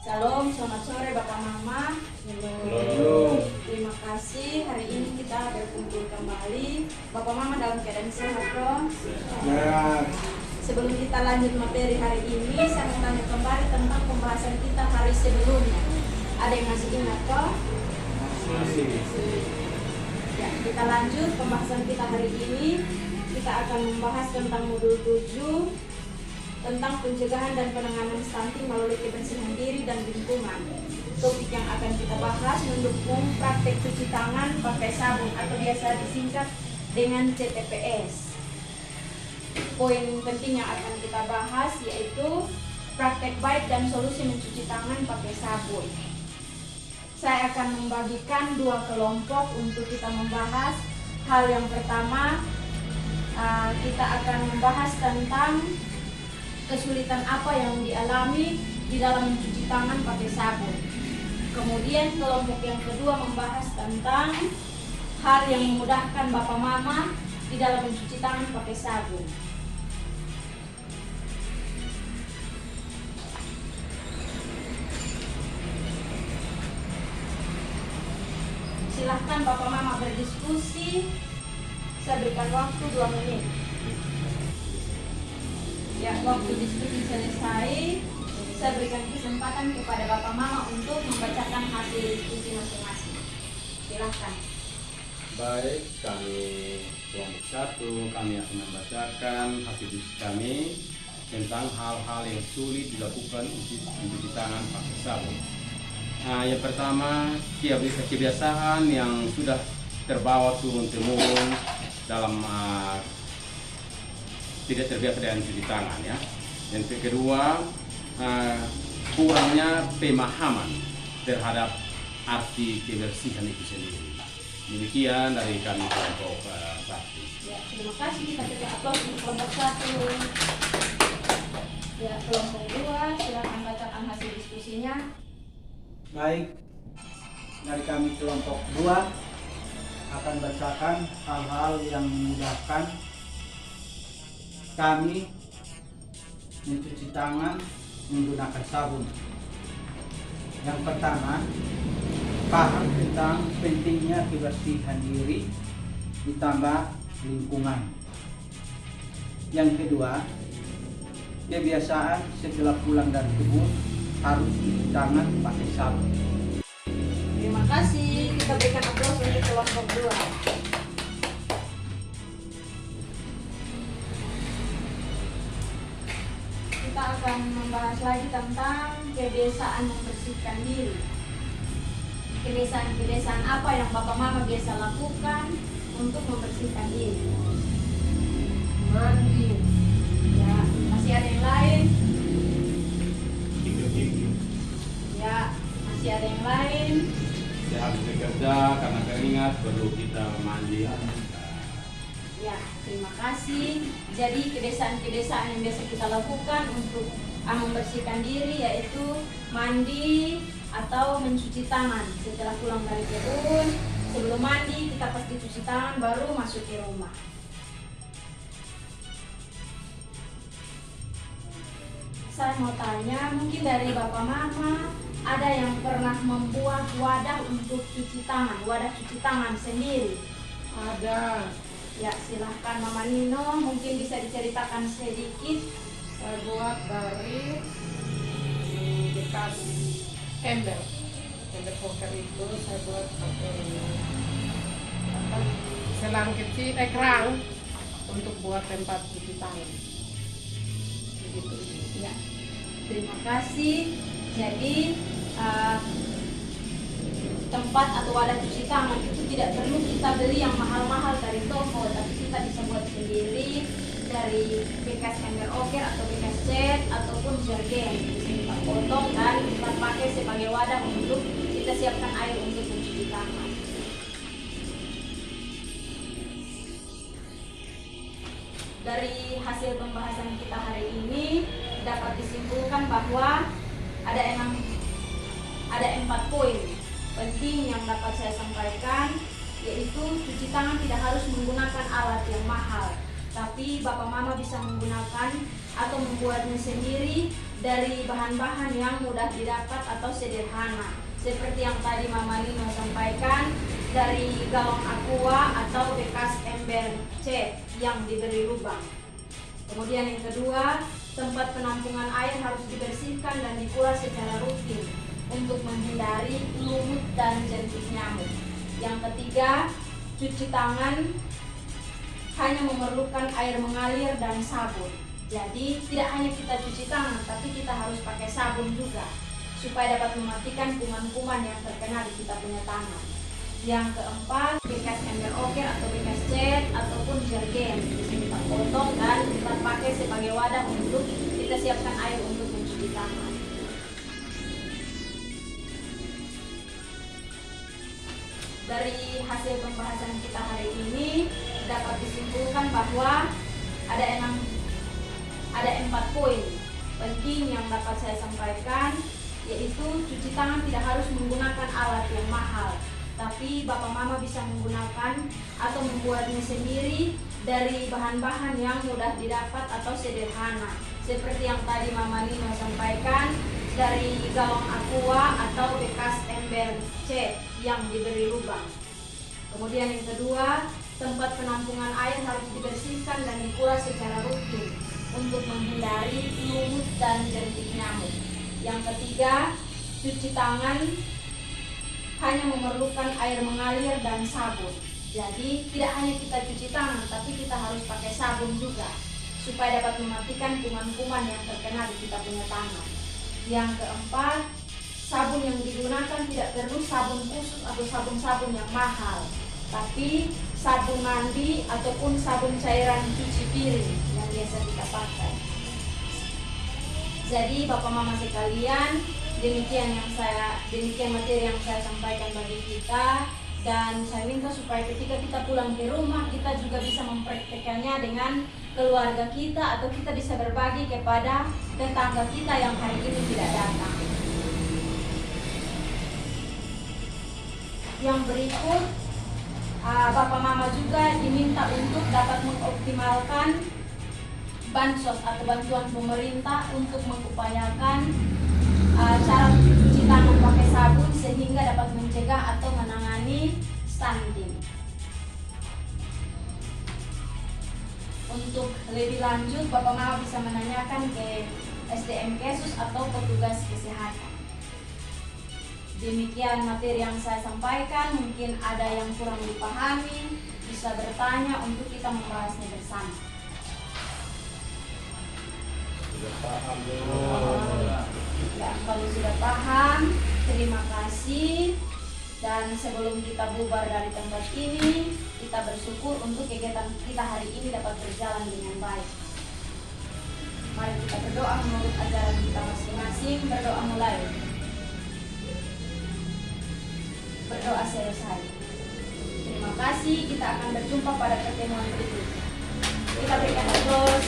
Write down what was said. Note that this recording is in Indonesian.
Salam, selamat sore Bapak Mama. Halo. Terima kasih, hari ini kita berkumpul kembali. Bapak Mama dalam keadaan sehat dong? Ya, Sebelum kita lanjut materi hari ini, saya mau tanya kembali tentang pembahasan kita hari sebelumnya. Ada yang masih ingat kok? masih. Ya, kita lanjut pembahasan kita hari ini. Kita akan membahas tentang modul 7 tentang pencegahan dan penanganan stunting melalui kebersihan diri dan lingkungan. Topik yang akan kita bahas mendukung praktek cuci tangan pakai sabun atau biasa disingkat dengan CTPS. Poin penting yang akan kita bahas yaitu praktek baik dan solusi mencuci tangan pakai sabun. Saya akan membagikan 2 kelompok untuk kita membahas. Hal yang pertama, kita akan membahas tentang kesulitan apa yang dialami di dalam mencuci tangan pakai sabun. Kemudian kelompok yang kedua membahas tentang hal yang memudahkan Bapak Mama di dalam mencuci tangan pakai sabun. Silahkan Bapak Mama berdiskusi. Saya berikan waktu 2 menit. Ya, waktu diskusi selesai, saya berikan kesempatan kepada Bapak Mama untuk membacakan hasil diskusi masing-masing. Silahkan. Baik, kami kelompok 1, kami akan membacakan hasil diskusi kami tentang hal-hal yang sulit dilakukan untuk mencuci tangan pakai sabun. Yang pertama, kebiasaan yang sudah terbawa turun-temurun dalam tidak terbiasa dengan cuci tangan ya. Yang kedua, kurangnya pemahaman terhadap arti kebersihan itu sendiri. Demikian dari kami kelompok 1. Ya, terima kasih. Kita beri aplaus untuk kelompok 1. Ya, kelompok 2, silakan bacakan hasil diskusinya. Baik, dari kami kelompok 2 akan bacakan hal-hal yang memudahkan kami mencuci tangan menggunakan sabun. Yang pertama, paham tentang pentingnya kebersihan diri ditambah lingkungan. Yang kedua, kebiasaan setelah pulang dari kebun harus cuci tangan pakai sabun. Terima kasih. Kita berikan aplaus untuk kelompok 2. Kita akan membahas lagi tentang kebiasaan membersihkan diri. Kebiasaan-kebiasaan apa yang Bapak Mama biasa lakukan untuk membersihkan diri? Mandi. Ya, masih ada yang lain? Ya, masih ada yang lain? Saya habis bekerja karena keringat perlu kita mandi. Ya, terima kasih. Jadi kebiasaan-kebiasaan yang biasa kita lakukan untuk membersihkan diri yaitu mandi atau mencuci tangan setelah pulang dari kebun. Sebelum mandi kita pasti cuci tangan baru masuk ke rumah. Saya mau tanya, mungkin dari Bapak Mama ada yang pernah membuat wadah untuk cuci tangan, wadah cuci tangan sendiri? Ada. Ya, silahkan Mama Nino, mungkin bisa diceritakan sedikit. Saya buat dari bekas ember poker itu saya buat pakai selang kecil keran untuk buat tempat cuci tangan. Begitu. Ya, terima kasih. Jadi tempat atau wadah cuci tangan itu tidak perlu kita beli yang mahal-mahal dari toko, tapi kita bisa buat sendiri dari bekas ember oker atau bekas cat ataupun jergen. Bisa kita potong dan kita pakai sebagai wadah untuk kita siapkan air untuk mencuci tangan. Dari hasil pembahasan kita hari ini dapat disimpulkan bahwa ada 4 poin penting yang dapat saya sampaikan, yaitu cuci tangan tidak harus menggunakan alat yang mahal, tapi Bapak Mama bisa menggunakan atau membuatnya sendiri dari bahan-bahan yang mudah didapat atau sederhana. Seperti yang tadi Mama Lino sampaikan, dari galon aqua atau bekas ember cat yang diberi lubang. Kemudian yang kedua, tempat penampungan air harus dibersihkan dan dikuras secara rutin untuk menghindari lumut dan jentik nyamuk. Yang ketiga, cuci tangan hanya memerlukan air mengalir dan sabun. Jadi tidak hanya kita cuci tangan, tapi kita harus pakai sabun juga supaya dapat mematikan kuman-kuman yang terkena di kita punya tangan. Yang keempat, bekas ember oker atau bekas cat ataupun jergen bisa kita potong dan kita pakai sebagai wadah untuk kita siapkan air untuk mencuci tangan. Dari hasil pembahasan kita hari ini dapat disimpulkan bahwa ada 4 poin penting yang dapat saya sampaikan, yaitu cuci tangan tidak harus menggunakan alat yang mahal, tapi Bapak Mama bisa menggunakan atau membuatnya sendiri dari bahan-bahan yang mudah didapat atau sederhana. Seperti yang tadi Mama Lino sampaikan, dari galon aqua atau bekas ember cat yang diberi lubang. Kemudian yang kedua, tempat penampungan air harus dibersihkan dan dikuras secara rutin untuk menghindari lumut dan jentik nyamuk. Yang ketiga, cuci tangan hanya memerlukan air mengalir dan sabun. Jadi tidak hanya kita cuci tangan, tapi kita harus pakai sabun juga supaya dapat mematikan kuman-kuman yang terkena di kita punya tangan. Yang keempat, sabun yang digunakan tidak perlu sabun khusus atau sabun-sabun yang mahal, tapi sabun mandi ataupun sabun cairan cuci piring yang biasa kita pakai. Jadi Bapak Mama sekalian, demikian materi yang saya sampaikan bagi kita, dan saya minta supaya ketika kita pulang ke rumah kita juga bisa mempraktekannya dengan keluarga kita atau kita bisa berbagi kepada tetangga kita yang hari ini tidak datang. Yang berikut, Bapak Mama juga diminta untuk dapat mengoptimalkan bansos atau bantuan pemerintah untuk mengupayakan cara cuci tangan pakai sabun sehingga dapat mencegah atau menangani stunting. Untuk lebih lanjut, Bapak Mama bisa menanyakan ke SDM Kesus atau petugas kesehatan. Demikian materi yang saya sampaikan, mungkin ada yang kurang dipahami, bisa bertanya untuk kita membahasnya bersama. Sudah paham Ya, kalau sudah paham, terima kasih. Dan sebelum kita bubar dari tempat ini, kita bersyukur untuk kegiatan kita hari ini dapat berjalan dengan baik. Mari kita berdoa menurut ajaran kita masing-masing. Berdoa mulai. Berdoa selesai. Terima kasih, kita akan berjumpa pada pertemuan berikutnya. Kita berikan aplaus.